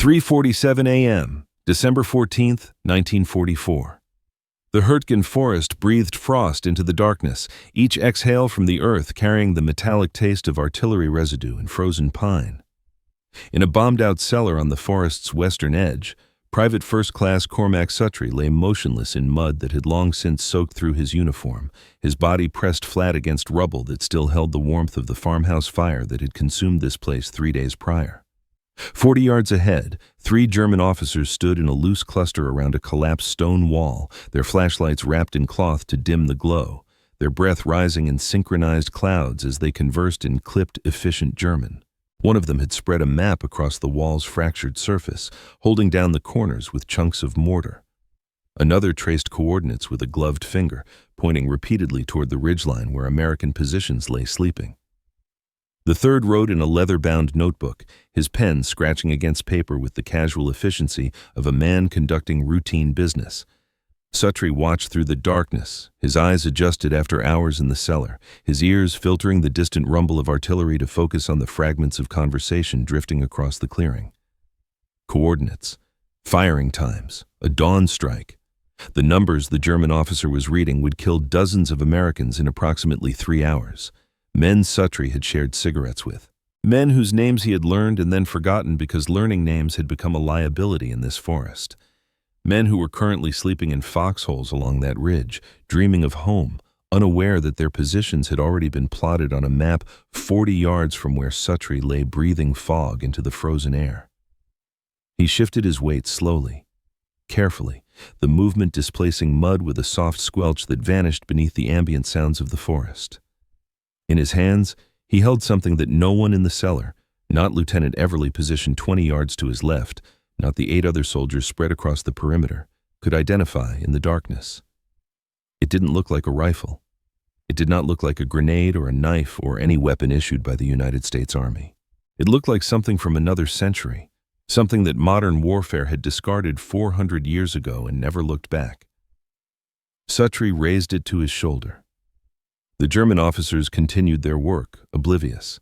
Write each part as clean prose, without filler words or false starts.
3:47 a.m., December 14th, 1944. The Hurtgen forest breathed frost into the darkness, each exhale from the earth carrying the metallic taste of artillery residue and frozen pine. In a bombed-out cellar on the forest's western edge, Private First Class Cormac Suttree lay motionless in mud that had long since soaked through his uniform, his body pressed flat against rubble that still held the warmth of the farmhouse fire that had consumed this place 3 days prior. 40 yards ahead, 3 German officers stood in a loose cluster around a collapsed stone wall, their flashlights wrapped in cloth to dim the glow, their breath rising in synchronized clouds as they conversed in clipped, efficient German. One of them had spread a map across the wall's fractured surface, holding down the corners with chunks of mortar. Another traced coordinates with a gloved finger, pointing repeatedly toward the ridgeline where American positions lay sleeping. The third wrote in a leather-bound notebook, his pen scratching against paper with the casual efficiency of a man conducting routine business. Suttree watched through the darkness, his eyes adjusted after hours in the cellar, his ears filtering the distant rumble of artillery to focus on the fragments of conversation drifting across the clearing. Coordinates, firing times, a dawn strike. The numbers the German officer was reading would kill dozens of Americans in approximately 3 hours. Men Suttree had shared cigarettes with. Men whose names he had learned and then forgotten because learning names had become a liability in this forest. Men who were currently sleeping in foxholes along that ridge, dreaming of home, unaware that their positions had already been plotted on a map 40 yards from where Suttree lay breathing fog into the frozen air. He shifted his weight slowly, carefully, the movement displacing mud with a soft squelch that vanished beneath the ambient sounds of the forest. In his hands, he held something that no one in the cellar, not Lieutenant Everly positioned 20 yards to his left, not the 8 other soldiers spread across the perimeter, could identify in the darkness. It didn't look like a rifle. It did not look like a grenade or a knife or any weapon issued by the United States Army. It looked like something from another century, something that modern warfare had discarded 400 years ago and never looked back. Suttree raised it to his shoulder. The German officers continued their work, oblivious.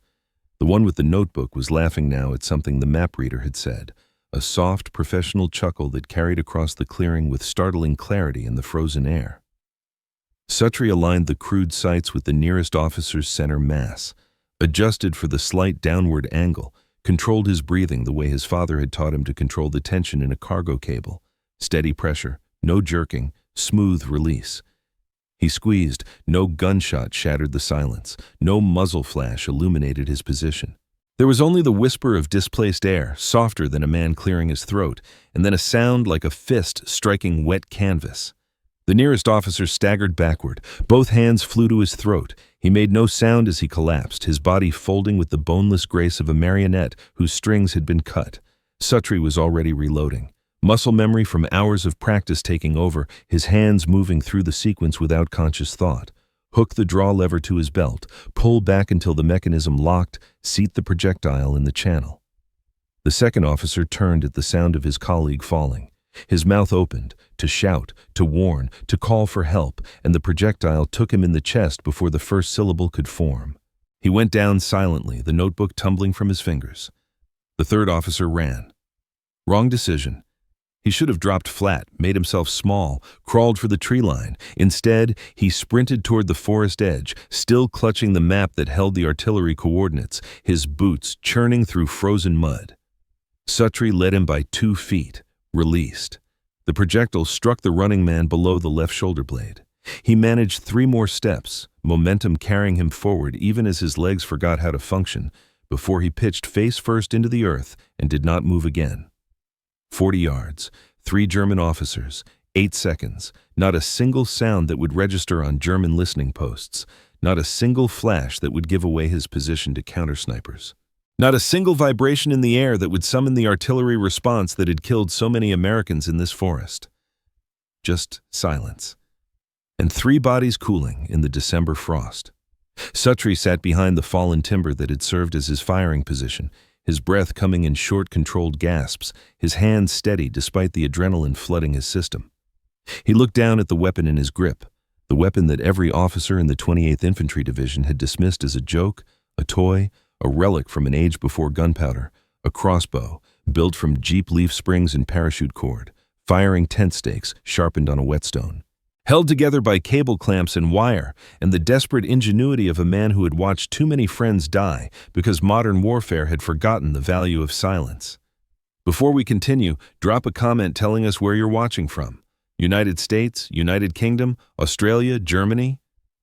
The one with the notebook was laughing now at something the map reader had said, a soft, professional chuckle that carried across the clearing with startling clarity in the frozen air. Suttree aligned the crude sights with the nearest officer's center mass, adjusted for the slight downward angle, controlled his breathing the way his father had taught him to control the tension in a cargo cable. Steady pressure, no jerking, smooth release. He squeezed, no gunshot shattered the silence, no muzzle flash illuminated his position. There was only the whisper of displaced air, softer than a man clearing his throat, and then a sound like a fist striking wet canvas. The nearest officer staggered backward. Both hands flew to his throat. He made no sound as he collapsed, his body folding with the boneless grace of a marionette whose strings had been cut. Suttree was already reloading. Muscle memory from hours of practice taking over, his hands moving through the sequence without conscious thought. Hook the draw lever to his belt, pull back until the mechanism locked, seat the projectile in the channel. The second officer turned at the sound of his colleague falling. His mouth opened, to shout, to warn, to call for help, and the projectile took him in the chest before the first syllable could form. He went down silently, the notebook tumbling from his fingers. The third officer ran. Wrong decision. He should have dropped flat, made himself small, crawled for the tree line. Instead, he sprinted toward the forest edge, still clutching the map that held the artillery coordinates, his boots churning through frozen mud. Suttree led him by 2 feet, released. The projectile struck the running man below the left shoulder blade. He managed 3 more steps, momentum carrying him forward even as his legs forgot how to function, before he pitched face first into the earth and did not move again. 40 yards, 3 German officers, 8 seconds, not a single sound that would register on German listening posts, not a single flash that would give away his position to counter-snipers. Not a single vibration in the air that would summon the artillery response that had killed so many Americans in this forest. Just silence. And 3 bodies cooling in the December frost. Suttree sat behind the fallen timber that had served as his firing position, his breath coming in short, controlled gasps, his hands steady despite the adrenaline flooding his system. He looked down at the weapon in his grip, the weapon that every officer in the 28th Infantry Division had dismissed as a joke, a toy, a relic from an age before gunpowder, A crossbow, built from Jeep leaf springs and parachute cord, firing tent stakes sharpened on a whetstone. Held together by cable clamps and wire, and the desperate ingenuity of a man who had watched too many friends die because modern warfare had forgotten the value of silence. Before we continue, drop a comment telling us where you're watching from. United States, United Kingdom, Australia, Germany?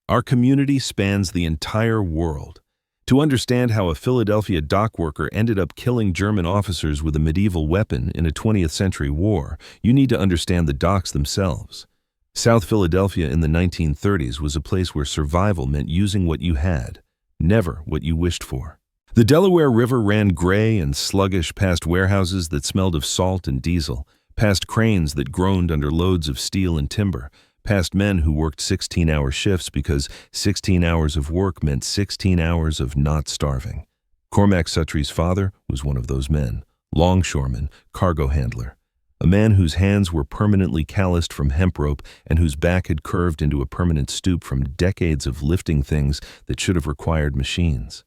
Our community spans the entire world. To understand how a Philadelphia dock worker ended up killing German officers with a medieval weapon in a 20th century war, you need to understand the docks themselves. South Philadelphia in the 1930s was a place where survival meant using what you had, never what you wished for. The Delaware River ran gray and sluggish past warehouses that smelled of salt and diesel, past cranes that groaned under loads of steel and timber, past men who worked 16-hour shifts because 16 hours of work meant 16 hours of not starving. Cormac Sutry's father was one of those men, longshoreman, cargo handler, a man whose hands were permanently calloused from hemp rope and whose back had curved into a permanent stoop from decades of lifting things that should have required machines.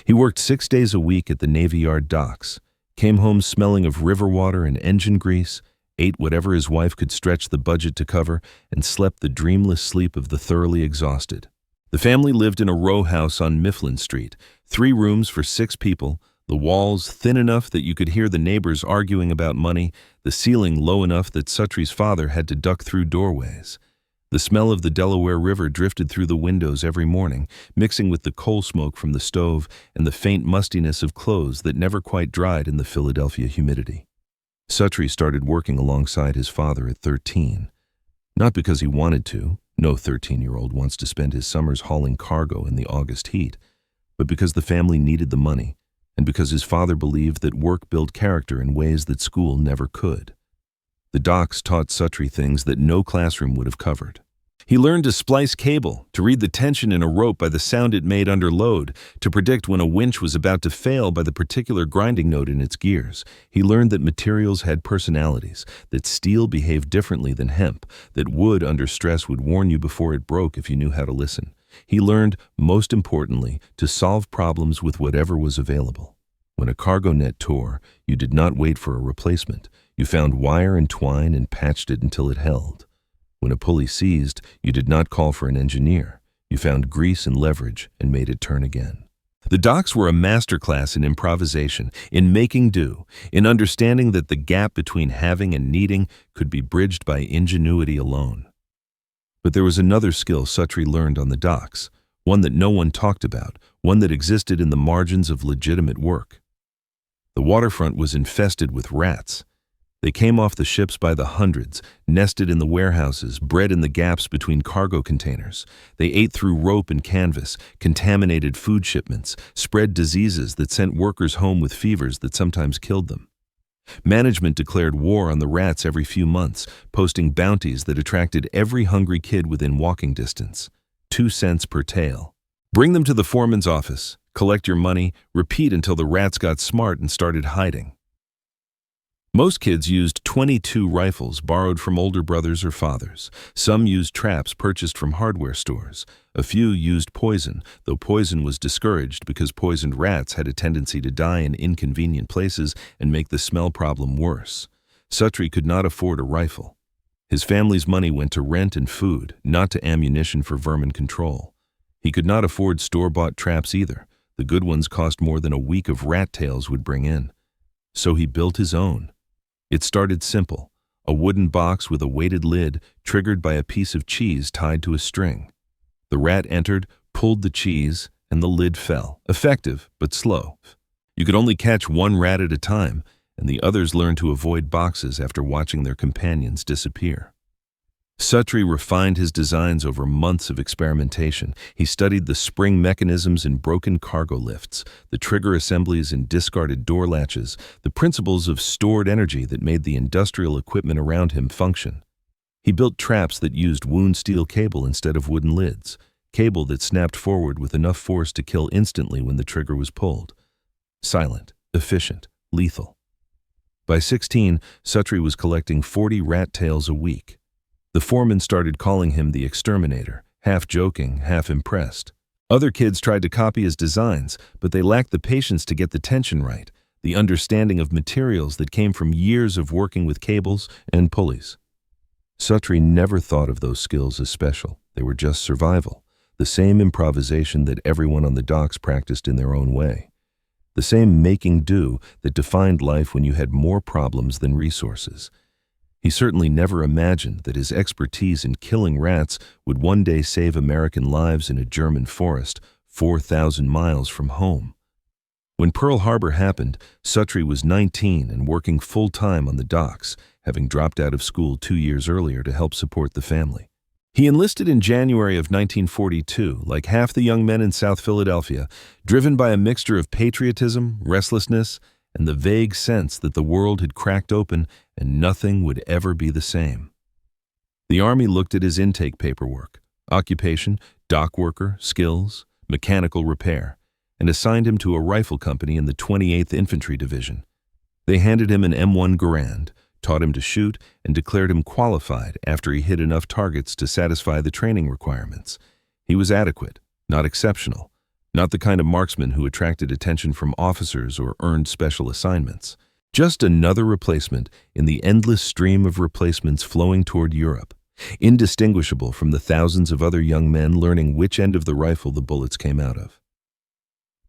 He worked 6 days a week at the Navy Yard docks, came home smelling of river water and engine grease, ate whatever his wife could stretch the budget to cover, and slept the dreamless sleep of the thoroughly exhausted. The family lived in a row house on Mifflin Street, 3 rooms for 6 people, the walls thin enough that you could hear the neighbors arguing about money, the ceiling low enough that Sutry's father had to duck through doorways. The smell of the Delaware River drifted through the windows every morning, mixing with the coal smoke from the stove and the faint mustiness of clothes that never quite dried in the Philadelphia humidity. Sutry started working alongside his father at 13. Not because he wanted to, no 13-year-old wants to spend his summers hauling cargo in the August heat, but because the family needed the money, and because his father believed that work built character in ways that school never could. The docks taught Sutry things that no classroom would have covered. He learned to splice cable, to read the tension in a rope by the sound it made under load, to predict when a winch was about to fail by the particular grinding note in its gears. He learned that materials had personalities, that steel behaved differently than hemp, that wood under stress would warn you before it broke if you knew how to listen. He learned, most importantly, to solve problems with whatever was available. When a cargo net tore, you did not wait for a replacement. You found wire and twine and patched it until it held. When a pulley seized, you did not call for an engineer. You found grease and leverage and made it turn again. The docks were a masterclass in improvisation, in making do, in understanding that the gap between having and needing could be bridged by ingenuity alone. But there was another skill Sutry learned on the docks, one that no one talked about, one that existed in the margins of legitimate work. The waterfront was infested with rats. They came off the ships by the hundreds, nested in the warehouses, bred in the gaps between cargo containers. They ate through rope and canvas, contaminated food shipments, spread diseases that sent workers home with fevers that sometimes killed them. Management declared war on the rats every few months, posting bounties that attracted every hungry kid within walking distance. 2 cents per tail. Bring them to the foreman's office, collect your money, repeat until the rats got smart and started hiding. Most kids used .22 rifles borrowed from older brothers or fathers. Some used traps purchased from hardware stores. A few used poison, though poison was discouraged because poisoned rats had a tendency to die in inconvenient places and make the smell problem worse. Sutry could not afford a rifle. His family's money went to rent and food, not to ammunition for vermin control. He could not afford store-bought traps either. The good ones cost more than a week of rat tails would bring in. So he built his own. It started simple, a wooden box with a weighted lid triggered by a piece of cheese tied to a string. The rat entered, pulled the cheese, and the lid fell. Effective, but slow. You could only catch 1 rat at a time, and the others learned to avoid boxes after watching their companions disappear. Sutry refined his designs over months of experimentation. He studied the spring mechanisms in broken cargo lifts, the trigger assemblies in discarded door latches, the principles of stored energy that made the industrial equipment around him function. He built traps that used wound steel cable instead of wooden lids, cable that snapped forward with enough force to kill instantly when the trigger was pulled. Silent, efficient, lethal. By 16, Sutry was collecting 40 rat tails a week. The foreman started calling him the exterminator, half joking, half impressed. Other kids tried to copy his designs, but they lacked the patience to get the tension right. the understanding of materials that came from years of working with cables and pulleys. Suttree never thought of those skills as special. They were just survival, the same improvisation that everyone on the docks practiced in their own way, the same making do that defined life when you had more problems than resources. He certainly never imagined that his expertise in killing rats would one day save American lives in a German forest 4,000 miles from home. When Pearl Harbor happened, Suttree was 19 and working full-time on the docks, having dropped out of school 2 years earlier to help support the family. He enlisted in January of 1942, like half the young men in South Philadelphia, driven by a mixture of patriotism, restlessness, and the vague sense that the world had cracked open and nothing would ever be the same. The Army looked at his intake paperwork, occupation, dock worker, skills, mechanical repair, and assigned him to a rifle company in the 28th Infantry Division. They handed him an M1 Garand, taught him to shoot, and declared him qualified after he hit enough targets to satisfy the training requirements. He was adequate, not exceptional, not the kind of marksman who attracted attention from officers or earned special assignments. Just another replacement in the endless stream of replacements flowing toward Europe, indistinguishable from the thousands of other young men learning which end of the rifle the bullets came out of.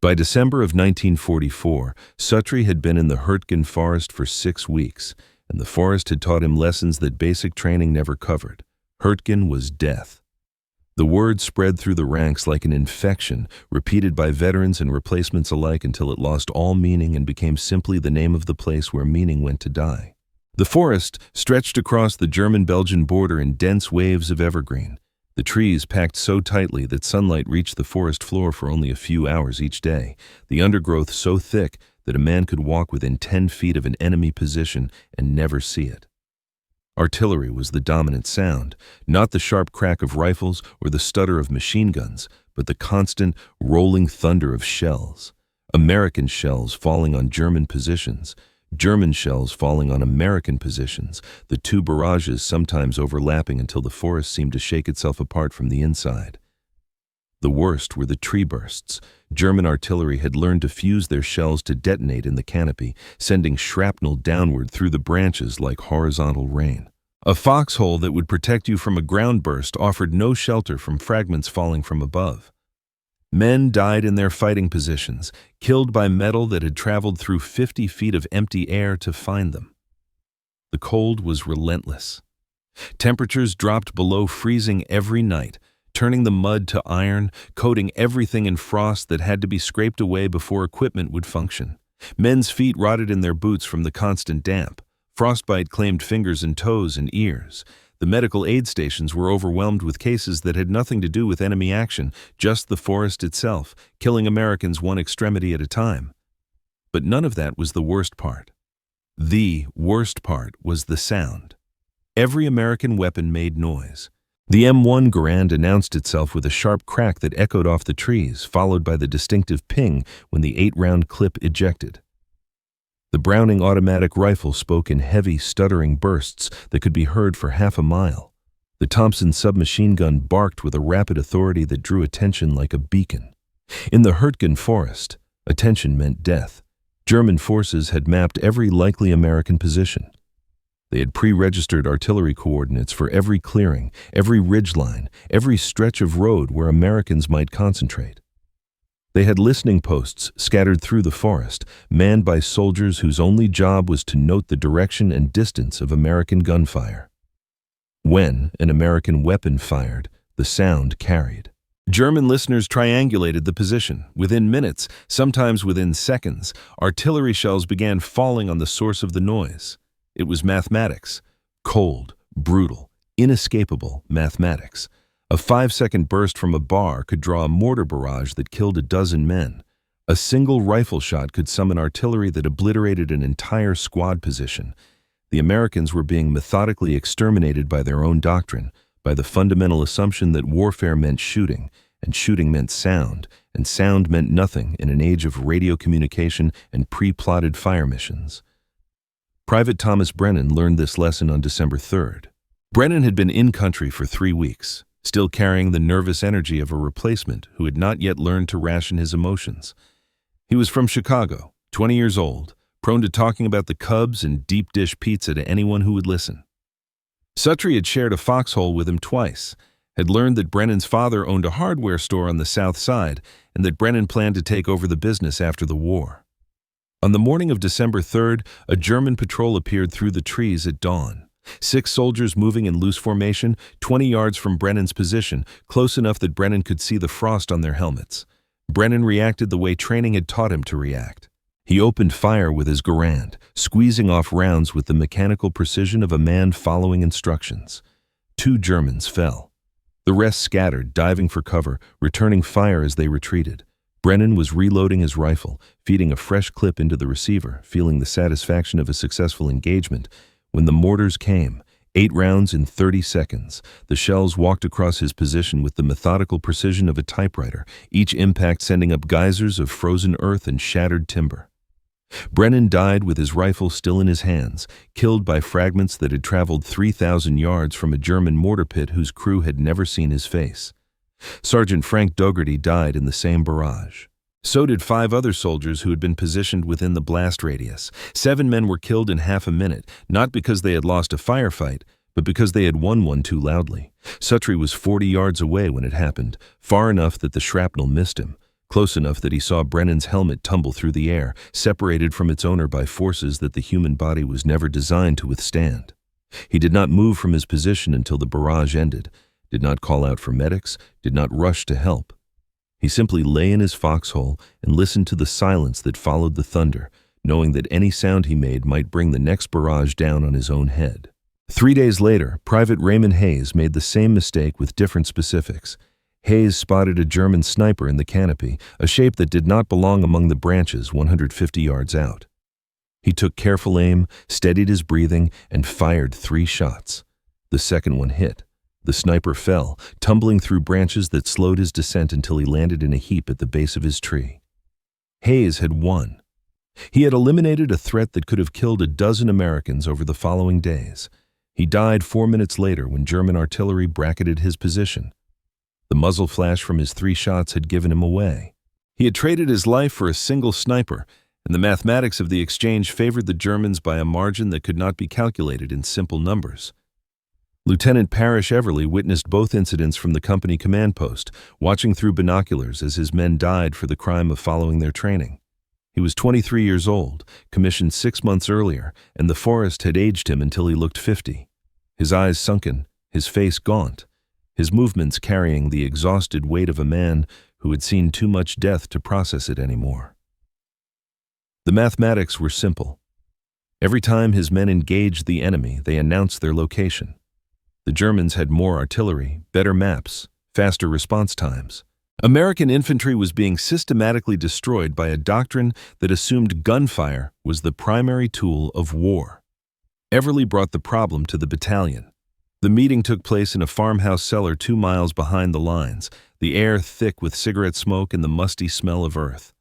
By December of 1944, Suttree had been in the Hurtgen forest for 6 weeks, and the forest had taught him lessons that basic training never covered. Hurtgen was death. The word spread through the ranks like an infection, repeated by veterans and replacements alike until it lost all meaning and became simply the name of the place where meaning went to die. The forest stretched across the German-Belgian border in dense waves of evergreen, the trees packed so tightly that sunlight reached the forest floor for only a few hours each day, the undergrowth so thick that a man could walk within 10 feet of an enemy position and never see it. Artillery was the dominant sound, not the sharp crack of rifles or the stutter of machine guns, but the constant, rolling thunder of shells. American shells falling on German positions, German shells falling on American positions, the two barrages sometimes overlapping until the forest seemed to shake itself apart from the inside. The worst were the tree bursts. German artillery had learned to fuse their shells to detonate in the canopy, sending shrapnel downward through the branches like horizontal rain. A foxhole that would protect you from a ground burst offered no shelter from fragments falling from above. Men died in their fighting positions, killed by metal that had traveled through 50 feet of empty air to find them. The cold was relentless. Temperatures dropped below freezing every night, turning the mud to iron, coating everything in frost that had to be scraped away before equipment would function. Men's feet rotted in their boots from the constant damp. Frostbite claimed fingers and toes and ears. The medical aid stations were overwhelmed with cases that had nothing to do with enemy action, just the forest itself, killing Americans one extremity at a time. But none of that was the worst part. The worst part was the sound. Every American weapon made noise. The M1 Garand announced itself with a sharp crack that echoed off the trees, followed by the distinctive ping when the 8-round clip ejected. The Browning automatic rifle spoke in heavy, stuttering bursts that could be heard for half a mile. The Thompson submachine gun barked with a rapid authority that drew attention like a beacon. In the Hurtgen forest, attention meant death. German forces had mapped every likely American position. They had pre-registered artillery coordinates for every clearing, every ridgeline, every stretch of road where Americans might concentrate. They had listening posts scattered through the forest, manned by soldiers whose only job was to note the direction and distance of American gunfire. When an American weapon fired, the sound carried. German listeners triangulated the position. Within minutes, sometimes within seconds, artillery shells began falling on the source of the noise. It was mathematics. Cold, brutal, inescapable mathematics. A 5-second burst from a bar could draw a mortar barrage that killed a dozen men. A single rifle shot could summon artillery that obliterated an entire squad position. The Americans were being methodically exterminated by their own doctrine, by the fundamental assumption that warfare meant shooting, and shooting meant sound, and sound meant nothing in an age of radio communication and pre-plotted fire missions. Private Thomas Brennan learned this lesson on December 3rd. Brennan had been in country for 3 weeks, still carrying the nervous energy of a replacement who had not yet learned to ration his emotions. He was from Chicago, 20 years old, prone to talking about the Cubs and deep dish pizza to anyone who would listen. Suttree had shared a foxhole with him twice, had learned that Brennan's father owned a hardware store on the south side, and that Brennan planned to take over the business after the war. On the morning of December 3rd, a German patrol appeared through the trees at dawn. 6 soldiers moving in loose formation, 20 yards from Brennan's position, close enough that Brennan could see the frost on their helmets. Brennan reacted the way training had taught him to react. He opened fire with his Garand, squeezing off rounds with the mechanical precision of a man following instructions. 2 Germans fell. The rest scattered, diving for cover, returning fire as they retreated. Brennan was reloading his rifle, feeding a fresh clip into the receiver, feeling the satisfaction of a successful engagement, when the mortars came. 8 rounds in 30 seconds. The shells walked across his position with the methodical precision of a typewriter, each impact sending up geysers of frozen earth and shattered timber. Brennan died with his rifle still in his hands, killed by fragments that had traveled 3,000 yards from a German mortar pit whose crew had never seen his face. Sergeant Frank Dougherty died in the same barrage. So did 5 other soldiers who had been positioned within the blast radius. 7 men were killed in half a minute, not because they had lost a firefight, but because they had won one too loudly. Suttree was 40 yards away when it happened, far enough that the shrapnel missed him, close enough that he saw Brennan's helmet tumble through the air, separated from its owner by forces that the human body was never designed to withstand. He did not move from his position until the barrage ended, did not call out for medics, did not rush to help. He simply lay in his foxhole and listened to the silence that followed the thunder, knowing that any sound he made might bring the next barrage down on his own head. 3 days later, Private Raymond Hayes made the same mistake with different specifics. Hayes spotted a German sniper in the canopy, a shape that did not belong among the branches 150 yards out. He took careful aim, steadied his breathing, and fired 3 shots. The second one hit. The sniper fell, tumbling through branches that slowed his descent until he landed in a heap at the base of his tree. Hayes had won. He had eliminated a threat that could have killed a dozen Americans over the following days. He died 4 minutes later when German artillery bracketed his position. The muzzle flash from his 3 shots had given him away. He had traded his life for a single sniper, and the mathematics of the exchange favored the Germans by a margin that could not be calculated in simple numbers. Lieutenant Parrish Everly witnessed both incidents from the company command post, watching through binoculars as his men died for the crime of following their training. He was 23 years old, commissioned 6 months earlier, and the forest had aged him until he looked 50. His eyes sunken, his face gaunt, his movements carrying the exhausted weight of a man who had seen too much death to process it anymore. The mathematics were simple. Every time his men engaged the enemy, they announced their location. The Germans had more artillery, better maps, faster response times. American infantry was being systematically destroyed by a doctrine that assumed gunfire was the primary tool of war. Everly brought the problem to the battalion. The meeting took place in a farmhouse cellar 2 miles behind the lines, the air thick with cigarette smoke and the musty smell of earth.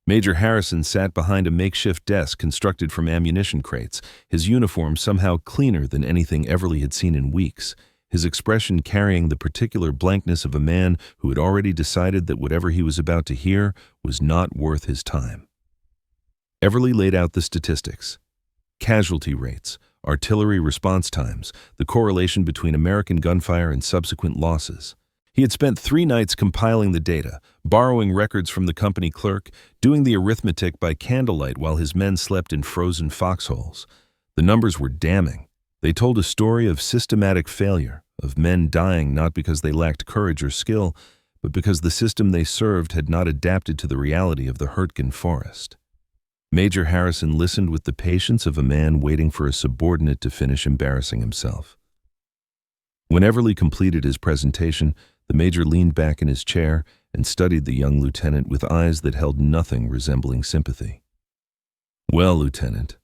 Major Harrison sat behind a makeshift desk constructed from ammunition crates, his uniform somehow cleaner than anything Everly had seen in weeks, his expression carrying the particular blankness of a man who had already decided that whatever he was about to hear was not worth his time. Everly laid out the statistics. Casualty rates, artillery response times, the correlation between American gunfire and subsequent losses. He had spent 3 nights compiling the data, borrowing records from the company clerk, doing the arithmetic by candlelight while his men slept in frozen foxholes. The numbers were damning. They told a story of systematic failure, of men dying not because they lacked courage or skill, but because the system they served had not adapted to the reality of the Hurtgen forest. Major Harrison listened with the patience of a man waiting for a subordinate to finish embarrassing himself. When Everly completed his presentation, the major leaned back in his chair and studied the young lieutenant with eyes that held nothing resembling sympathy. "Well, Lieutenant,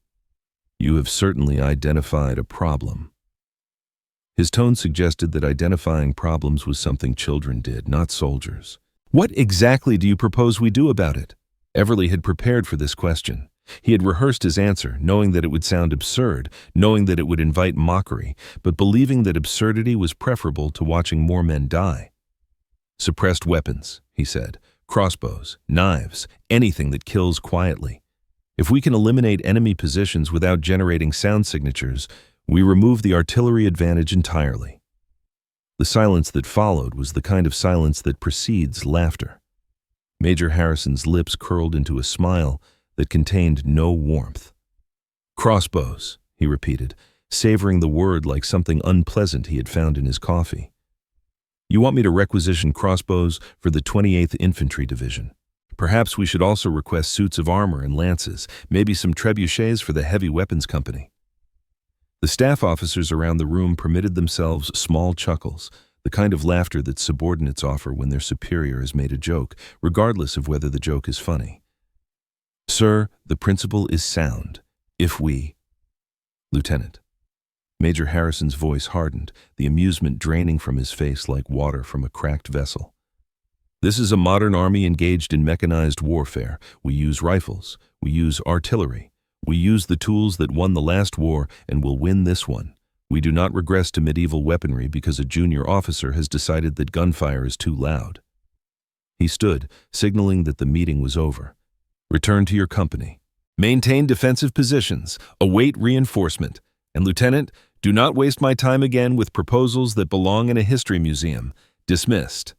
you have certainly identified a problem." His tone suggested that identifying problems was something children did, not soldiers. "What exactly do you propose we do about it?" Everly had prepared for this question. He had rehearsed his answer, knowing that it would sound absurd, knowing that it would invite mockery, but believing that absurdity was preferable to watching more men die. "Suppressed weapons," he said. "Crossbows, knives, anything that kills quietly. If we can eliminate enemy positions without generating sound signatures, we remove the artillery advantage entirely. The silence that followed was the kind of silence that precedes laughter. Major Harrison's lips curled into a smile that contained no warmth. "Crossbows," he repeated, savoring the word like something unpleasant he had found in his coffee. "You want me to requisition crossbows for the 28th Infantry Division. Perhaps we should also request suits of armor and lances, maybe some trebuchets for the Heavy Weapons Company." The staff officers around the room permitted themselves small chuckles, the kind of laughter that subordinates offer when their superior has made a joke, regardless of whether the joke is funny. "Sir, the principle is sound. If we—" "Lieutenant." Major Harrison's voice hardened, the amusement draining from his face like water from a cracked vessel. "This is a modern army engaged in mechanized warfare. We use rifles. We use artillery. We use the tools that won the last war and will win this one. We do not regress to medieval weaponry because a junior officer has decided that gunfire is too loud." He stood, signaling that the meeting was over. "Return to your company. Maintain defensive positions. Await reinforcement. And Lieutenant, do not waste my time again with proposals that belong in a history museum. Dismissed."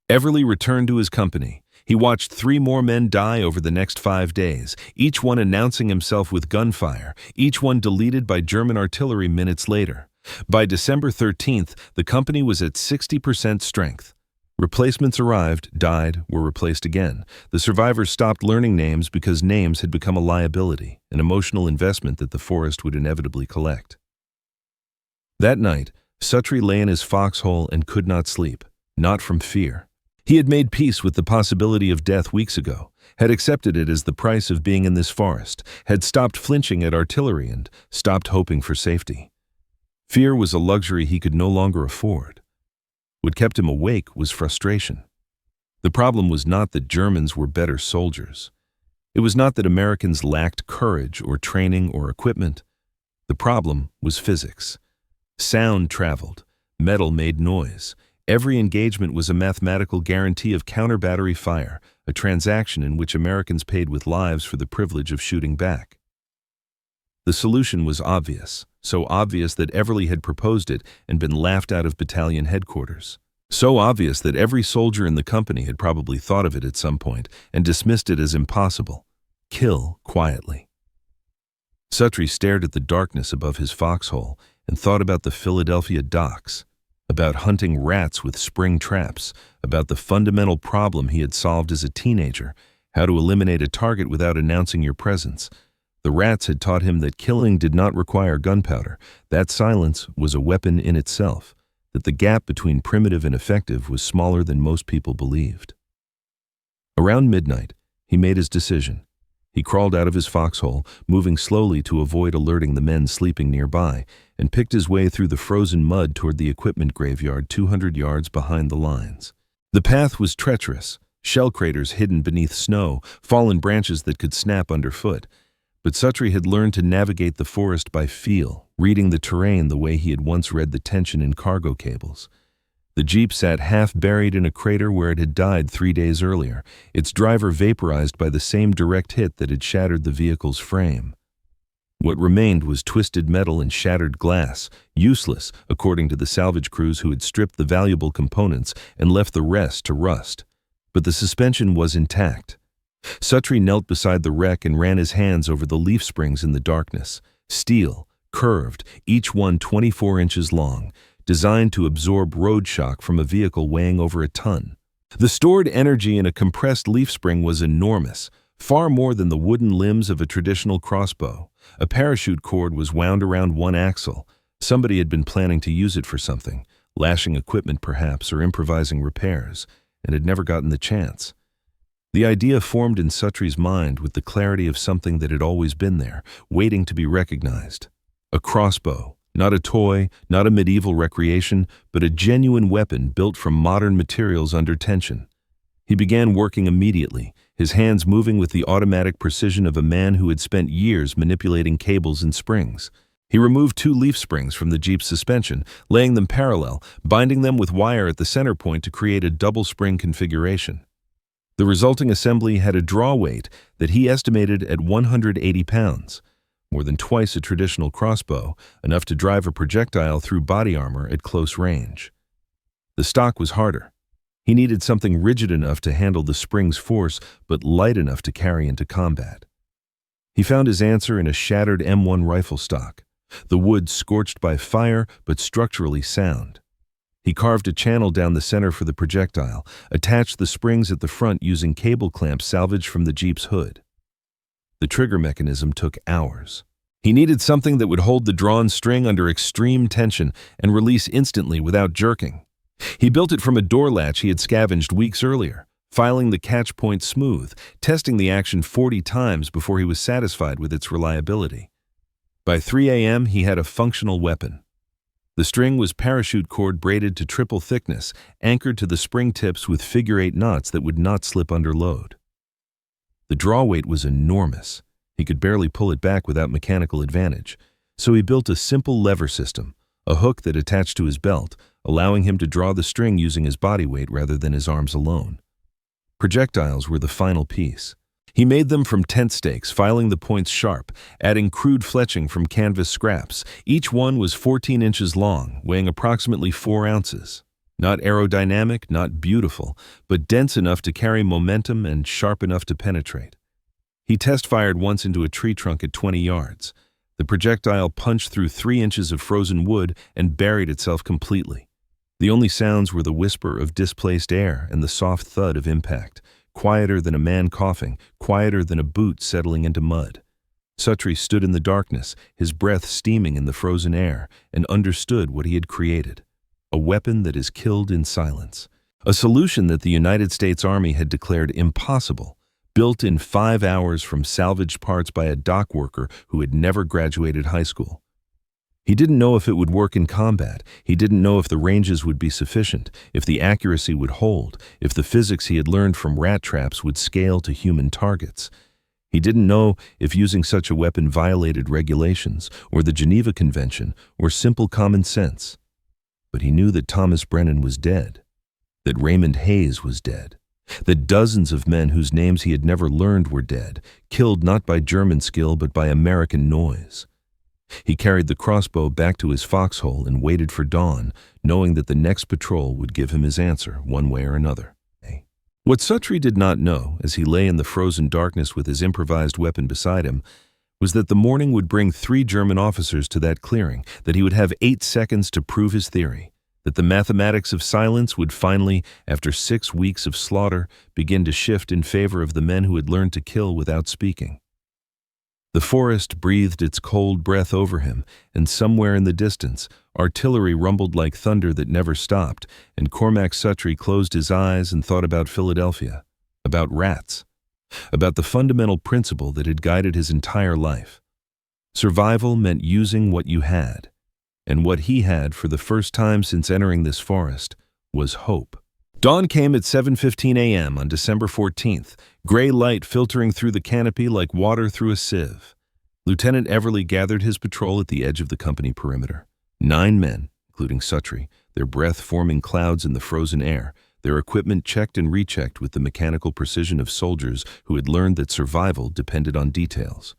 Everly returned to his company. He watched 3 more men die over the next 5 days, each one announcing himself with gunfire, each one deleted by German artillery minutes later. By December 13th, the company was at 60% strength. Replacements arrived, died, were replaced again. The survivors stopped learning names because names had become a liability, an emotional investment that the forest would inevitably collect. That night, Suttree lay in his foxhole and could not sleep, not from fear. He had made peace with the possibility of death weeks ago, had accepted it as the price of being in this forest, had stopped flinching at artillery and stopped hoping for safety. Fear was a luxury he could no longer afford. What kept him awake was frustration. The problem was not that Germans were better soldiers. It was not that Americans lacked courage or training or equipment. The problem was physics. Sound traveled, metal made noise. Every engagement was a mathematical guarantee of counter-battery fire, a transaction in which Americans paid with lives for the privilege of shooting back. The solution was obvious, so obvious that Everly had proposed it and been laughed out of battalion headquarters. So obvious that every soldier in the company had probably thought of it at some point and dismissed it as impossible. Kill quietly. Suttree stared at the darkness above his foxhole and thought about the Philadelphia docks, about hunting rats with spring traps, about the fundamental problem he had solved as a teenager, how to eliminate a target without announcing your presence. The rats had taught him that killing did not require gunpowder, that silence was a weapon in itself, that the gap between primitive and effective was smaller than most people believed. Around midnight, he made his decision. He crawled out of his foxhole, moving slowly to avoid alerting the men sleeping nearby, and picked his way through the frozen mud toward the equipment graveyard 200 yards behind the lines. The path was treacherous, shell craters hidden beneath snow, fallen branches that could snap underfoot. But Suttree had learned to navigate the forest by feel, reading the terrain the way he had once read the tension in cargo cables. The Jeep sat half buried in a crater where it had died 3 days earlier, its driver vaporized by the same direct hit that had shattered the vehicle's frame. What remained was twisted metal and shattered glass, useless according to the salvage crews who had stripped the valuable components and left the rest to rust. But the suspension was intact. Suttree knelt beside the wreck and ran his hands over the leaf springs in the darkness. Steel, curved, each one 24 inches long, designed to absorb road shock from a vehicle weighing over a ton. The stored energy in a compressed leaf spring was enormous, far more than the wooden limbs of a traditional crossbow. A parachute cord was wound around one axle. Somebody had been planning to use it for something, lashing equipment perhaps, or improvising repairs, and had never gotten the chance. The idea formed in Suttree's mind with the clarity of something that had always been there, waiting to be recognized. A crossbow, not a toy, not a medieval recreation, but a genuine weapon built from modern materials under tension. He began working immediately, his hands moving with the automatic precision of a man who had spent years manipulating cables and springs. He removed 2 leaf springs from the Jeep's suspension, laying them parallel, binding them with wire at the center point to create a double spring configuration. The resulting assembly had a draw weight that he estimated at 180 pounds, more than twice a traditional crossbow, enough to drive a projectile through body armor at close range. The stock was harder. He needed something rigid enough to handle the spring's force, but light enough to carry into combat. He found his answer in a shattered M1 rifle stock, the wood scorched by fire but structurally sound. He carved a channel down the center for the projectile, attached the springs at the front using cable clamps salvaged from the Jeep's hood. The trigger mechanism took hours. He needed something that would hold the drawn string under extreme tension and release instantly without jerking. He built it from a door latch he had scavenged weeks earlier, filing the catch point smooth, testing the action 40 times before he was satisfied with its reliability. By 3 a.m., he had a functional weapon. The string was parachute cord braided to triple thickness, anchored to the spring tips with figure-8 knots that would not slip under load. The draw weight was enormous. He could barely pull it back without mechanical advantage, so he built a simple lever system, a hook that attached to his belt, allowing him to draw the string using his body weight rather than his arms alone. Projectiles were the final piece. He made them from tent stakes, filing the points sharp, adding crude fletching from canvas scraps. Each one was 14 inches long, weighing approximately 4 ounces. Not aerodynamic, not beautiful, but dense enough to carry momentum and sharp enough to penetrate. He test-fired once into a tree trunk at 20 yards. The projectile punched through 3 inches of frozen wood and buried itself completely. The only sounds were the whisper of displaced air and the soft thud of impact, quieter than a man coughing, quieter than a boot settling into mud. Suttree stood in the darkness, his breath steaming in the frozen air, and understood what he had created. A weapon that is killed in silence. A solution that the United States Army had declared impossible, built in 5 hours from salvaged parts by a dock worker who had never graduated high school. He didn't know if it would work in combat. He didn't know if the ranges would be sufficient, if the accuracy would hold, if the physics he had learned from rat traps would scale to human targets. He didn't know if using such a weapon violated regulations, or the Geneva Convention, or simple common sense. But he knew that Thomas Brennan was dead, that Raymond Hayes was dead, that dozens of men whose names he had never learned were dead, killed not by German skill but by American noise. He carried the crossbow back to his foxhole and waited for dawn, knowing that the next patrol would give him his answer, one way or another. What Suttree did not know, as he lay in the frozen darkness with his improvised weapon beside him, was that the morning would bring 3 German officers to that clearing, that he would have 8 seconds to prove his theory, that the mathematics of silence would finally, after 6 weeks of slaughter, begin to shift in favor of the men who had learned to kill without speaking. The forest breathed its cold breath over him, and somewhere in the distance, artillery rumbled like thunder that never stopped, and Cormac Suttree closed his eyes and thought about Philadelphia, about rats, about the fundamental principle that had guided his entire life. Survival meant using what you had, and what he had for the first time since entering this forest was hope. Dawn came at 7:15 a.m. on December 14th, gray light filtering through the canopy like water through a sieve. Lieutenant Everly gathered his patrol at the edge of the company perimeter. 9 men, including Suttree, their breath forming clouds in the frozen air, their equipment checked and rechecked with the mechanical precision of soldiers who had learned that survival depended on details.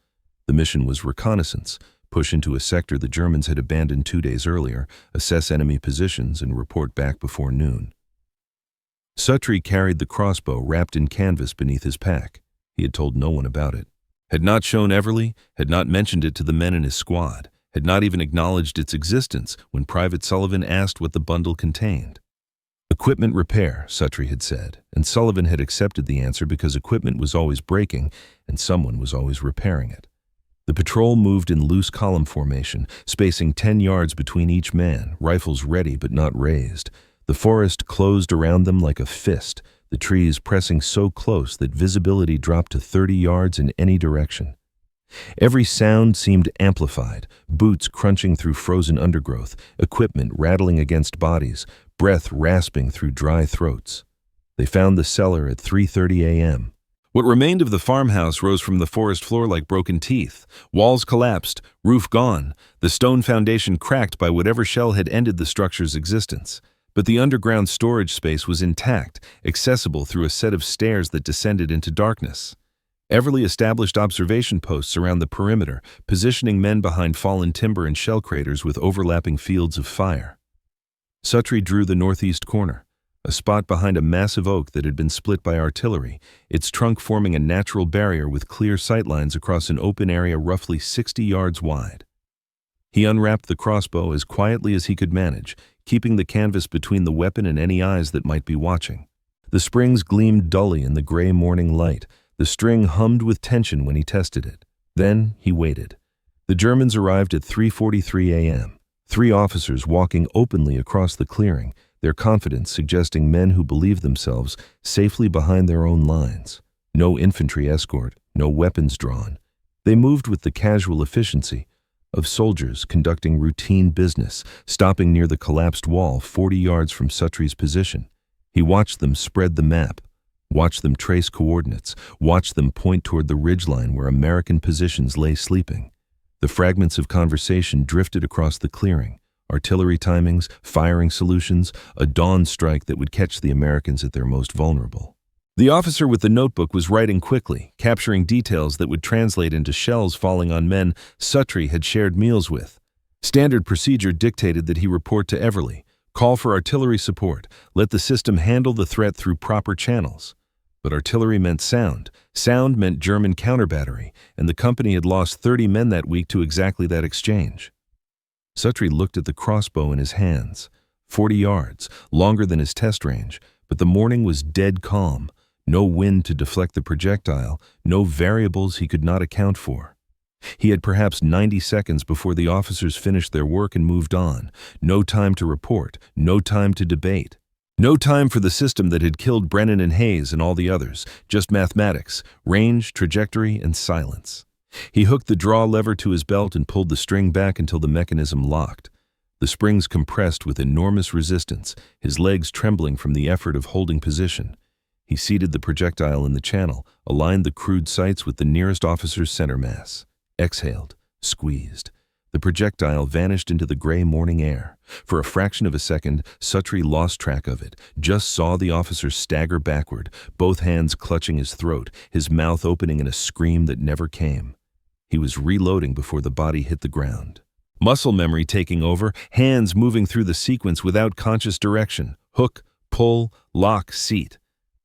The mission was reconnaissance, push into a sector the Germans had abandoned 2 days earlier, assess enemy positions, and report back before noon. Suttree carried the crossbow wrapped in canvas beneath his pack. He had told no one about it, had not shown Everly, had not mentioned it to the men in his squad, had not even acknowledged its existence when Private Sullivan asked what the bundle contained. Equipment repair, Suttree had said, and Sullivan had accepted the answer because equipment was always breaking and someone was always repairing it. The patrol moved in loose column formation, spacing 10 yards between each man, rifles ready but not raised. The forest closed around them like a fist, the trees pressing so close that visibility dropped to 30 yards in any direction. Every sound seemed amplified, boots crunching through frozen undergrowth, equipment rattling against bodies, breath rasping through dry throats. They found the cellar at 3:30 a.m. What remained of the farmhouse rose from the forest floor like broken teeth. Walls collapsed, roof gone, the stone foundation cracked by whatever shell had ended the structure's existence. But the underground storage space was intact, accessible through a set of stairs that descended into darkness. Everly established observation posts around the perimeter, positioning men behind fallen timber and shell craters with overlapping fields of fire. Suttree drew the northeast corner, a spot behind a massive oak that had been split by artillery, its trunk forming a natural barrier with clear sightlines across an open area roughly 60 yards wide. He unwrapped the crossbow as quietly as he could manage, keeping the canvas between the weapon and any eyes that might be watching. The springs gleamed dully in the gray morning light. The string hummed with tension when he tested it. Then he waited. The Germans arrived at 3:43 a.m., 3 officers walking openly across the clearing, their confidence suggesting men who believed themselves safely behind their own lines. No infantry escort, no weapons drawn. They moved with the casual efficiency of soldiers conducting routine business, stopping near the collapsed wall 40 yards from Suttree's position. He watched them spread the map, watched them trace coordinates, watched them point toward the ridgeline where American positions lay sleeping. The fragments of conversation drifted across the clearing, artillery timings, firing solutions, a dawn strike that would catch the Americans at their most vulnerable. The officer with the notebook was writing quickly, capturing details that would translate into shells falling on men Suttree had shared meals with. Standard procedure dictated that he report to Everly, call for artillery support, let the system handle the threat through proper channels. But artillery meant sound. Sound meant German counter-battery, and the company had lost 30 men that week to exactly that exchange. Suttree looked at the crossbow in his hands. 40 yards, longer than his test range, but the morning was dead calm. No wind to deflect the projectile, no variables he could not account for. He had perhaps 90 seconds before the officers finished their work and moved on. No time to report, no time to debate. No time for the system that had killed Brennan and Hayes and all the others, just mathematics, range, trajectory, and silence. He hooked the draw lever to his belt and pulled the string back until the mechanism locked. The springs compressed with enormous resistance, his legs trembling from the effort of holding position. He seated the projectile in the channel, aligned the crude sights with the nearest officer's center mass. Exhaled, squeezed. The projectile vanished into the gray morning air. For a fraction of a second, Suttree lost track of it, just saw the officer stagger backward, both hands clutching his throat, his mouth opening in a scream that never came. He was reloading before the body hit the ground. Muscle memory taking over, hands moving through the sequence without conscious direction. Hook, pull, lock, seat.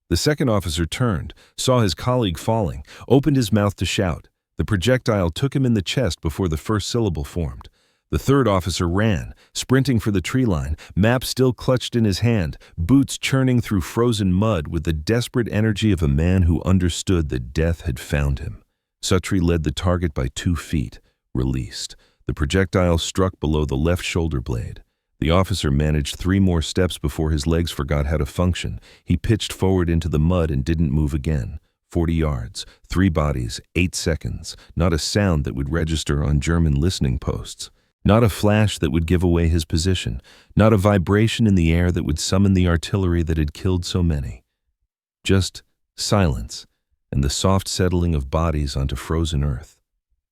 The second officer turned, saw his colleague falling, opened his mouth to shout. The projectile took him in the chest before the first syllable formed. The third officer ran, sprinting for the tree line, map still clutched in his hand, boots churning through frozen mud with the desperate energy of a man who understood that death had found him. Suttree led the target by 2 feet, released. The projectile struck below the left shoulder blade. The officer managed 3 more steps before his legs forgot how to function. He pitched forward into the mud and didn't move again. 40 yards, 3 bodies, 8 seconds. Not a sound that would register on German listening posts. Not a flash that would give away his position. Not a vibration in the air that would summon the artillery that had killed so many. Just silence and the soft settling of bodies onto frozen earth.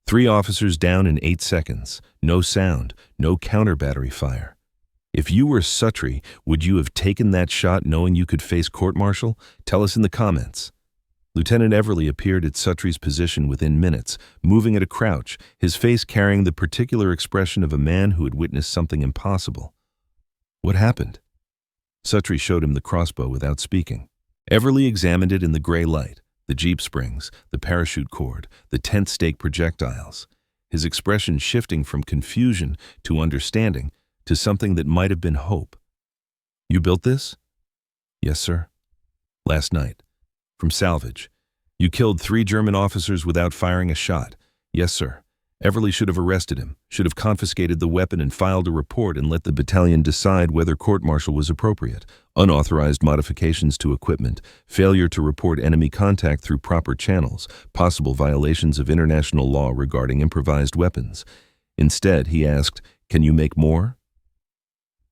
3 officers down in 8 seconds. No sound, no counter-battery fire. If you were Suttree, would you have taken that shot knowing you could face court-martial? Tell us in the comments. Lieutenant Everly appeared at Suttree's position within minutes, moving at a crouch, his face carrying the particular expression of a man who had witnessed something impossible. What happened? Suttree showed him the crossbow without speaking. Everly examined it in the gray light, the jeep springs, the parachute cord, the tent stake projectiles, his expression shifting from confusion to understanding, to something that might have been hope. You built this? Yes, sir. Last night. From salvage. You killed 3 German officers without firing a shot. Yes, sir. Everly should have arrested him, should have confiscated the weapon and filed a report and let the battalion decide whether court-martial was appropriate. Unauthorized modifications to equipment, failure to report enemy contact through proper channels, possible violations of international law regarding improvised weapons. Instead, he asked, "Can you make more?"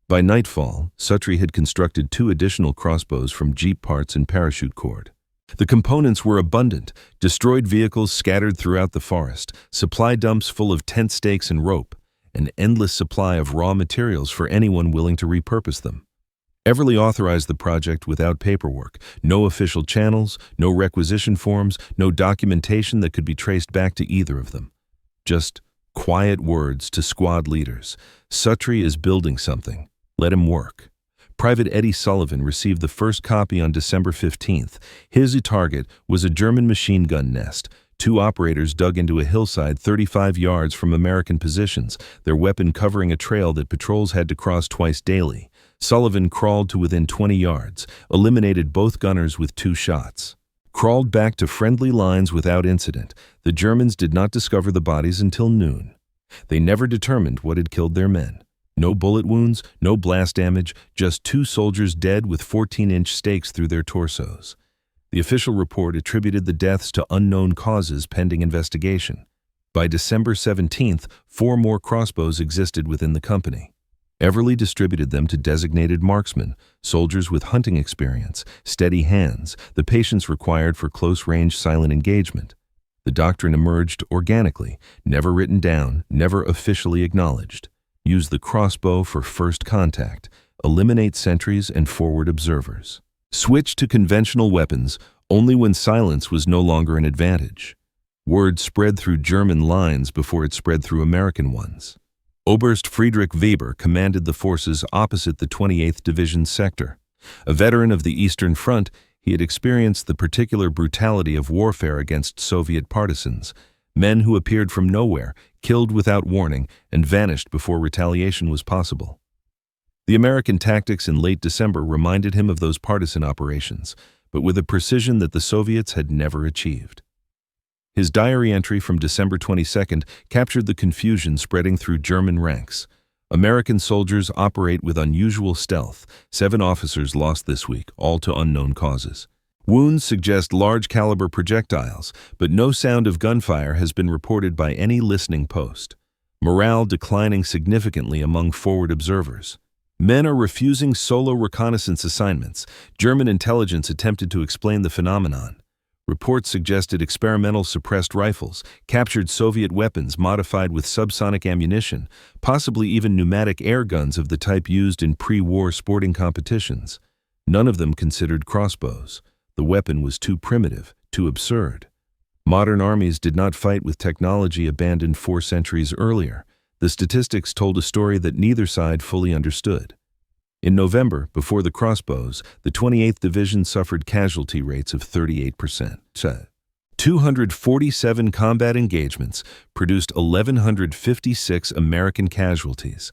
By nightfall, Suttree had constructed 2 additional crossbows from jeep parts and parachute cord. The components were abundant, destroyed vehicles scattered throughout the forest, supply dumps full of tent stakes and rope, an endless supply of raw materials for anyone willing to repurpose them. Everly authorized the project without paperwork, no official channels, no requisition forms, no documentation that could be traced back to either of them. Just quiet words to squad leaders. Suttree is building something. Let him work. Private Eddie Sullivan received the first copy on December 15th. His target was a German machine gun nest. Two operators dug into a hillside 35 yards from American positions, their weapon covering a trail that patrols had to cross twice daily. Sullivan crawled to within 20 yards, eliminated both gunners with 2 shots. Crawled back to friendly lines without incident. The Germans did not discover the bodies until noon. They never determined what had killed their men. No bullet wounds, no blast damage, just 2 soldiers dead with 14-inch stakes through their torsos. The official report attributed the deaths to unknown causes pending investigation. By December 17th, 4 more crossbows existed within the company. Everly distributed them to designated marksmen, soldiers with hunting experience, steady hands, the patience required for close-range silent engagement. The doctrine emerged organically, never written down, never officially acknowledged. Use the crossbow for first contact, eliminate sentries and forward observers. Switch to conventional weapons only when silence was no longer an advantage. Word spread through German lines before it spread through American ones. Oberst Friedrich Weber commanded the forces opposite the 28th Division sector. A veteran of the Eastern Front, he had experienced the particular brutality of warfare against Soviet partisans, men who appeared from nowhere, killed without warning, and vanished before retaliation was possible. The American tactics in late December reminded him of those partisan operations, but with a precision that the Soviets had never achieved. His diary entry from December 22nd captured the confusion spreading through German ranks. American soldiers operate with unusual stealth. 7 officers lost this week, all to unknown causes. Wounds suggest large-caliber projectiles, but no sound of gunfire has been reported by any listening post. Morale declining significantly among forward observers. Men are refusing solo reconnaissance assignments. German intelligence attempted to explain the phenomenon. Reports suggested experimental suppressed rifles, captured Soviet weapons modified with subsonic ammunition, possibly even pneumatic air guns of the type used in pre-war sporting competitions. None of them considered crossbows. The weapon was too primitive, too absurd. Modern armies did not fight with technology abandoned 4 centuries earlier. The statistics told a story that neither side fully understood. In November, before the crossbows, the 28th Division suffered casualty rates of 38%. 247 combat engagements produced 1,156 American casualties.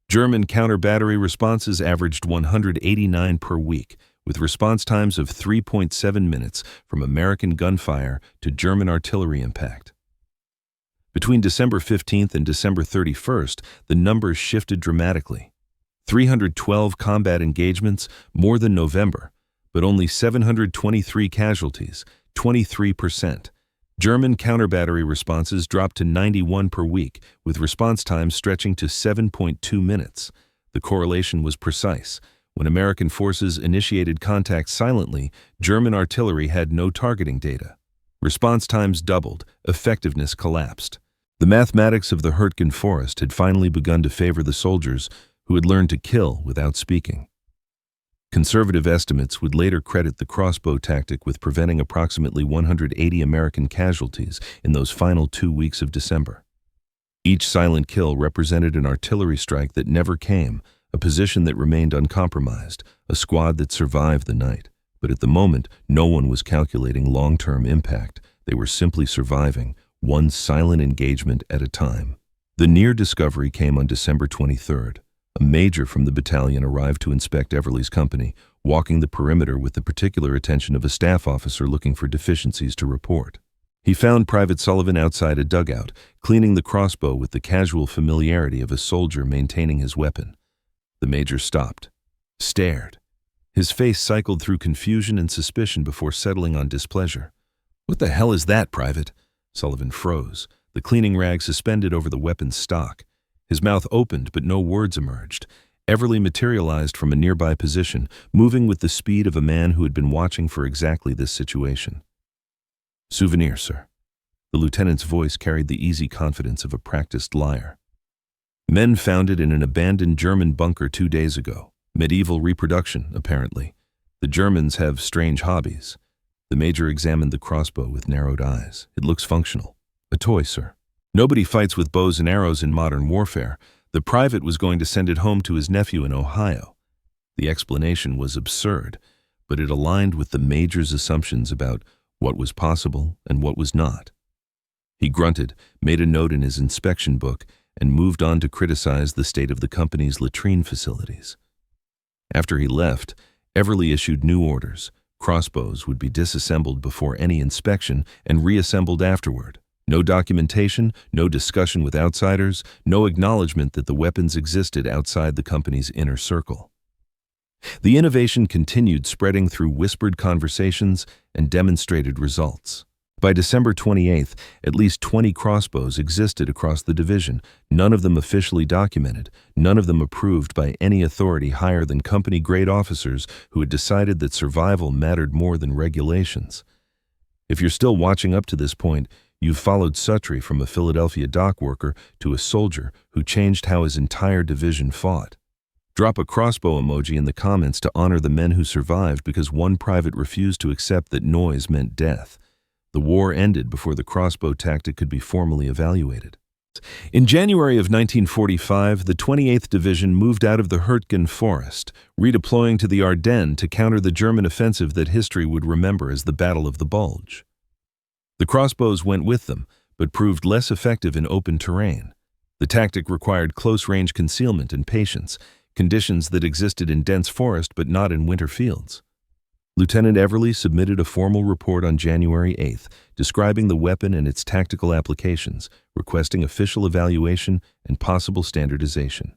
German counter-battery responses averaged 189 per week, with response times of 3.7 minutes from American gunfire to German artillery impact. Between December 15th and December 31st, the numbers shifted dramatically. 312 combat engagements, more than November, but only 723 casualties, 23%. German counter-battery responses dropped to 91 per week, with response times stretching to 7.2 minutes. The correlation was precise. When American forces initiated contact silently, German artillery had no targeting data. Response times doubled, effectiveness collapsed. The mathematics of the Hurtgen Forest had finally begun to favor the soldiers who had learned to kill without speaking. Conservative estimates would later credit the crossbow tactic with preventing approximately 180 American casualties in those final 2 weeks of December. Each silent kill represented an artillery strike that never came, a position that remained uncompromised, a squad that survived the night. But at the moment, no one was calculating long-term impact. They were simply surviving, one silent engagement at a time. The near discovery came on December 23rd. A major from the battalion arrived to inspect Everly's company, walking the perimeter with the particular attention of a staff officer looking for deficiencies to report. He found Private Sullivan outside a dugout, cleaning the crossbow with the casual familiarity of a soldier maintaining his weapon. The major stopped, stared. His face cycled through confusion and suspicion before settling on displeasure. "What the hell is that, Private?" Sullivan froze, the cleaning rag suspended over the weapon's stock. His mouth opened, but no words emerged. Everly materialized from a nearby position, moving with the speed of a man who had been watching for exactly this situation. "Souvenir, sir." The lieutenant's voice carried the easy confidence of a practiced liar. "Men found it in an abandoned German bunker 2 days ago. Medieval reproduction, apparently. The Germans have strange hobbies. The major examined the crossbow with narrowed eyes. It looks functional. A toy, sir. Nobody fights with bows and arrows in modern warfare. The private was going to send it home to his nephew in Ohio. The explanation was absurd, but it aligned with the major's assumptions about what was possible and what was not. He grunted, made a note in his inspection book, and moved on to criticize the state of the company's latrine facilities. After he left, Everly issued new orders. Crossbows would be disassembled before any inspection and reassembled afterward. No documentation, no discussion with outsiders, no acknowledgement that the weapons existed outside the company's inner circle. The innovation continued spreading through whispered conversations and demonstrated results. By December 28th, at least 20 crossbows existed across the division, none of them officially documented, none of them approved by any authority higher than company-grade officers who had decided that survival mattered more than regulations. If you're still watching up to this point, you've followed Suttree from a Philadelphia dock worker to a soldier who changed how his entire division fought. Drop a crossbow emoji in the comments to honor the men who survived because one private refused to accept that noise meant death. The war ended before the crossbow tactic could be formally evaluated. In January of 1945, the 28th Division moved out of the Hurtgen Forest, redeploying to the Ardennes to counter the German offensive that history would remember as the Battle of the Bulge. The crossbows went with them, but proved less effective in open terrain. The tactic required close-range concealment and patience, conditions that existed in dense forest but not in winter fields. Lieutenant Everly submitted a formal report on January 8th, describing the weapon and its tactical applications, requesting official evaluation and possible standardization.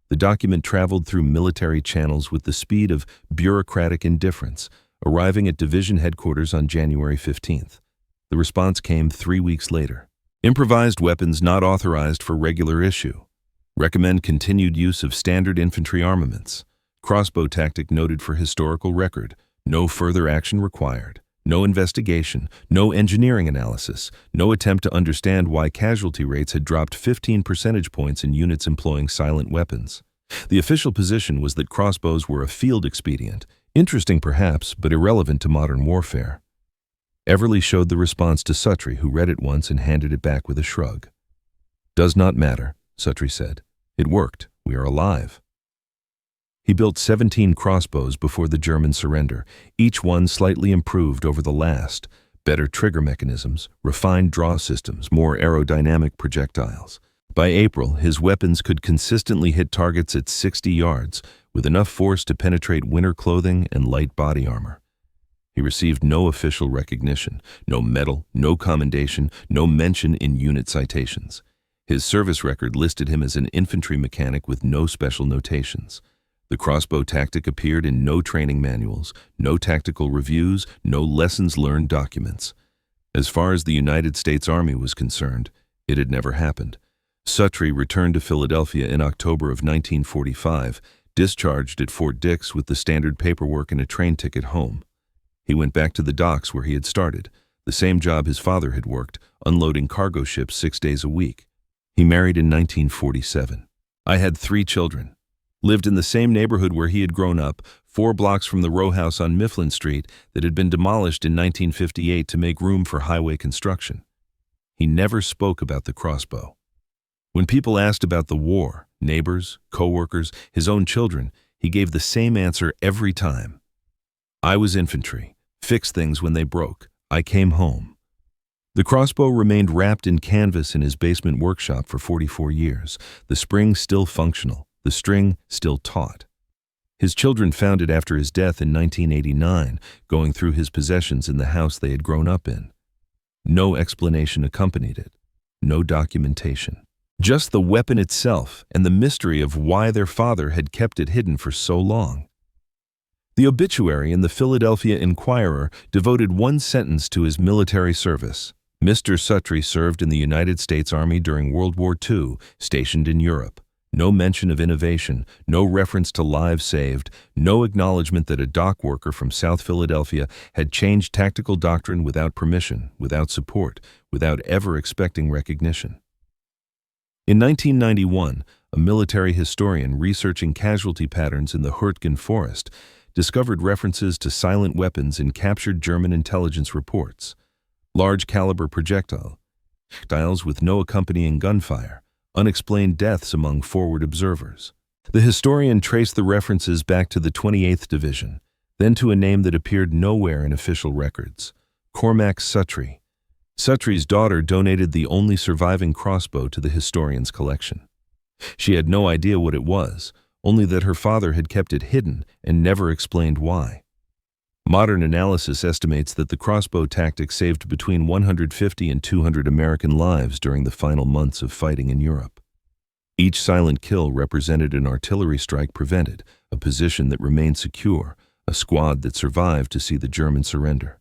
The document traveled through military channels with the speed of bureaucratic indifference, arriving at division headquarters on January 15th. The response came 3 weeks later. Improvised weapons not authorized for regular issue. Recommend continued use of standard infantry armaments. Crossbow tactic noted for historical record. No further action required. No investigation, no engineering analysis, no attempt to understand why casualty rates had dropped 15 percentage points in units employing silent weapons. The official position was that crossbows were a field expedient, interesting perhaps, but irrelevant to modern warfare. Everly showed the response to Suttree, who read it once and handed it back with a shrug. "Does not matter," Suttree said. "It worked. We are alive." He built 17 crossbows before the German surrender, each one slightly improved over the last. Better trigger mechanisms, refined draw systems, more aerodynamic projectiles. By April, his weapons could consistently hit targets at 60 yards, with enough force to penetrate winter clothing and light body armor. He received no official recognition, no medal, no commendation, no mention in unit citations. His service record listed him as an infantry mechanic with no special notations. The crossbow tactic appeared in no training manuals, no tactical reviews, no lessons learned documents. As far as the United States Army was concerned, it had never happened. Suttree returned to Philadelphia in October of 1945, discharged at Fort Dix with the standard paperwork and a train ticket home. He went back to the docks where he had started, the same job his father had worked, unloading cargo ships 6 days a week. He married in 1947. I had 3 children. Lived in the same neighborhood where he had grown up, 4 blocks from the row house on Mifflin Street that had been demolished in 1958 to make room for highway construction. He never spoke about the crossbow. When people asked about the war, neighbors, co-workers, his own children, he gave the same answer every time. "I was infantry, fixed things when they broke. I came home." The crossbow remained wrapped in canvas in his basement workshop for 44 years, the spring still functional, the string still taut. His children found it after his death in 1989, going through his possessions in the house they had grown up in. No explanation accompanied it, no documentation. Just the weapon itself and the mystery of why their father had kept it hidden for so long. The obituary in the Philadelphia Inquirer devoted one sentence to his military service. Mr. Suttree served in the United States Army during World War II, stationed in Europe. No mention of innovation, no reference to lives saved, no acknowledgement that a dock worker from South Philadelphia had changed tactical doctrine without permission, without support, without ever expecting recognition. In 1991, a military historian researching casualty patterns in the Hurtgen Forest, discovered references to silent weapons in captured German intelligence reports. Large-caliber projectiles with no accompanying gunfire, unexplained deaths among forward observers. The historian traced the references back to the 28th Division, then to a name that appeared nowhere in official records: Cormac Suttree. Suttree's daughter donated the only surviving crossbow to the historian's collection. She had no idea what it was, only that her father had kept it hidden and never explained why. Modern analysis estimates that the crossbow tactic saved between 150 and 200 American lives during the final months of fighting in Europe. Each silent kill represented an artillery strike prevented, a position that remained secure, a squad that survived to see the German surrender.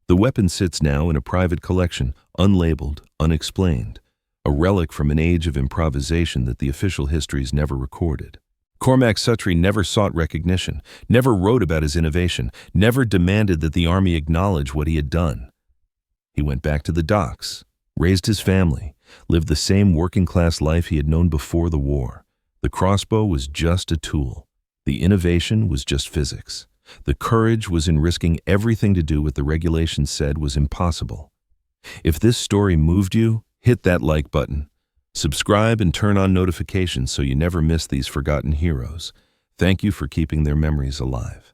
The weapon sits now in a private collection, unlabeled, unexplained, a relic from an age of improvisation that the official histories never recorded. Cormac Suttree never sought recognition, never wrote about his innovation, never demanded that the army acknowledge what he had done. He went back to the docks, raised his family, lived the same working-class life he had known before the war. The crossbow was just a tool. The innovation was just physics. The courage was in risking everything to do what the regulations said was impossible. If this story moved you, hit that like button. Subscribe and turn on notifications so you never miss these forgotten heroes. Thank you for keeping their memories alive.